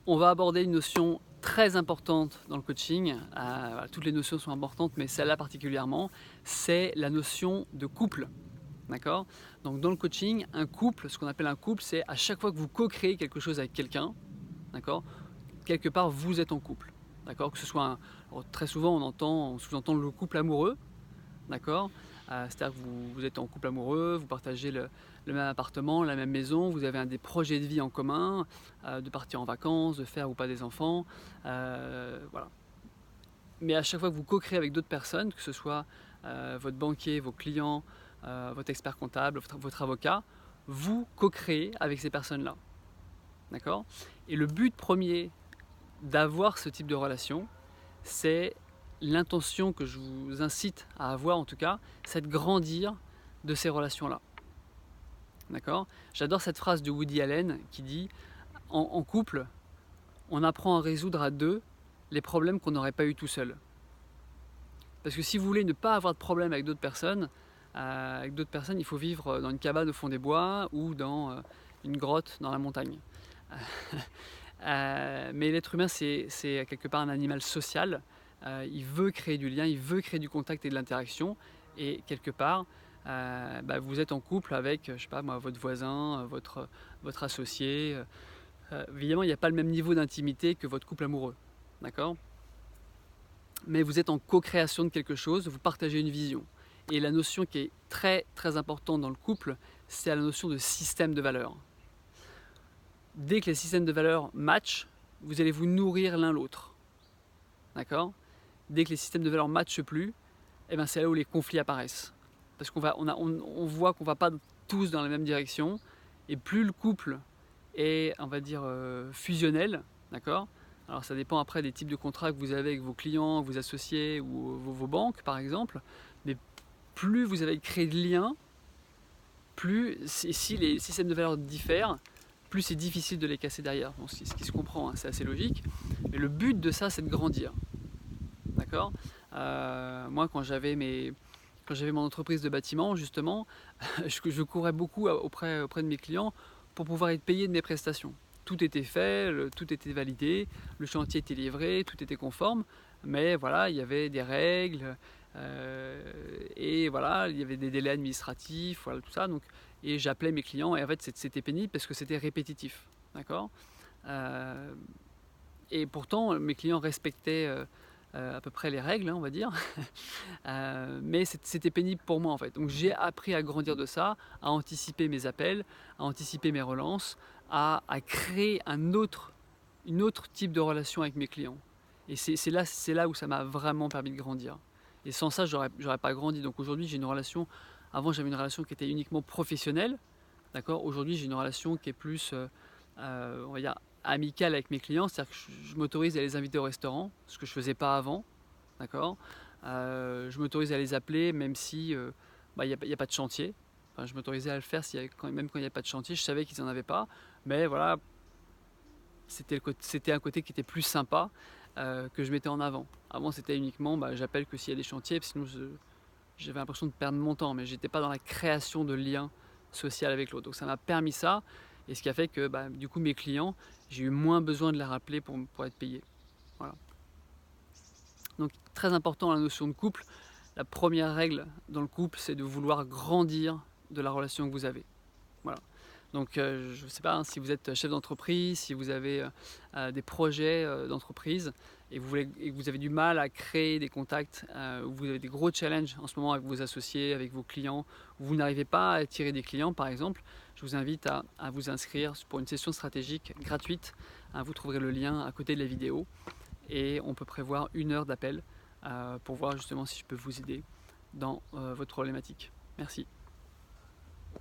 On va aborder une notion très importante dans le coaching. Voilà, toutes les notions sont importantes, mais celle-là particulièrement, c'est la notion de couple. D'accord? Donc dans le coaching, un couple, ce qu'on appelle un couple, c'est à chaque fois que vous co-créez quelque chose avec quelqu'un, d'accord? Quelque part, vous êtes en couple. D'accord? Que ce soit alors, très souvent, on sous-entend le couple amoureux. D'accord? C'est-à-dire que vous êtes en couple amoureux, vous partagez le même appartement, la même maison, vous avez des projets de vie en commun, de partir en vacances, de faire ou pas des enfants, voilà. Mais à chaque fois que vous co-créez avec d'autres personnes, que ce soit, votre banquier, vos clients, votre expert comptable, votre avocat, vous co-créez avec ces personnes-là. D'accord? Et le but premier d'avoir ce type de relation, c'est l'intention que je vous incite à avoir en tout cas, c'est de grandir de ces relations-là. D'accord? J'adore cette phrase de Woody Allen qui dit en couple, on apprend à résoudre à deux les problèmes qu'on n'aurait pas eu tout seul. Parce que si vous voulez ne pas avoir de problème avec d'autres personnes, il faut vivre dans une cabane au fond des bois ou dans une grotte dans la montagne. Mais l'être humain, c'est quelque part un animal social. Il veut créer du lien, il veut créer du contact et de l'interaction. Et quelque part, vous êtes en couple avec, je sais pas moi, votre voisin, votre associé. Évidemment, il n'y a pas le même niveau d'intimité que votre couple amoureux. D'accord? Mais vous êtes en co-création de quelque chose, vous partagez une vision. Et la notion qui est très très importante dans le couple, c'est la notion de système de valeurs. Dès que les systèmes de valeurs matchent, vous allez vous nourrir l'un l'autre. D'accord? Dès que les systèmes de valeurs ne matchent plus, c'est là où les conflits apparaissent. Parce on voit qu'on ne va pas tous dans la même direction. Et plus le couple est, on va dire, fusionnel, d'accord? Alors ça dépend après des types de contrats que vous avez avec vos clients, vos associés ou vos banques par exemple. Mais plus vous avez créé de liens, plus si les systèmes de valeurs diffèrent, plus c'est difficile de les casser derrière. Bon, ce qui se comprend, hein, c'est assez logique. Mais le but de ça, c'est de grandir. D'accord? Moi, quand j'avais mon entreprise de bâtiment, justement, je courais beaucoup auprès de mes clients pour pouvoir être payé de mes prestations. Tout était fait, tout était validé, le chantier était livré, tout était conforme, mais voilà, il y avait des règles, et voilà, il y avait des délais administratifs, voilà tout ça. Donc, et j'appelais mes clients, et en fait c'était pénible parce que c'était répétitif. D'accord? Euh, et pourtant, mes clients respectaient à peu près les règles, hein, on va dire. Mais c'était pénible pour moi en fait. Donc j'ai appris à grandir de ça, à anticiper mes appels, à anticiper mes relances, à créer une autre type de relation avec mes clients. Et c'est là où ça m'a vraiment permis de grandir. Et sans ça, j'aurais pas grandi. Donc aujourd'hui, j'ai une relation. Avant, j'avais une relation qui était uniquement professionnelle. D'accord. Aujourd'hui, j'ai une relation qui est plus, on va dire, amicale avec mes clients. C'est-à-dire que je m'autorise à les inviter au restaurant, ce que je faisais pas avant. D'accord. Je m'autorise à les appeler même si il n'y a pas de chantier. Enfin, je m'autorisais à le faire même quand il n'y a pas de chantier. Je savais qu'ils n'en avaient pas. Mais voilà, c'était un côté qui était plus sympa que je mettais en avant. Avant, c'était uniquement j'appelle que s'il y a des chantiers, sinon j'avais l'impression de perdre mon temps, mais j'étais pas dans la création de liens sociaux avec l'autre. Donc ça m'a permis ça, et ce qui a fait que du coup mes clients, j'ai eu moins besoin de les rappeler pour être payé. Voilà. Donc très important la notion de couple. La première règle dans le couple, c'est de vouloir grandir de la relation que vous avez. Voilà. Donc je ne sais pas, hein, si vous êtes chef d'entreprise, si vous avez des projets d'entreprise et que vous avez du mal à créer des contacts, ou vous avez des gros challenges en ce moment avec vos associés, avec vos clients, où vous n'arrivez pas à attirer des clients par exemple, je vous invite à vous inscrire pour une session stratégique gratuite. Vous trouverez le lien à côté de la vidéo et on peut prévoir 1 heure d'appel pour voir justement si je peux vous aider dans votre problématique. Merci.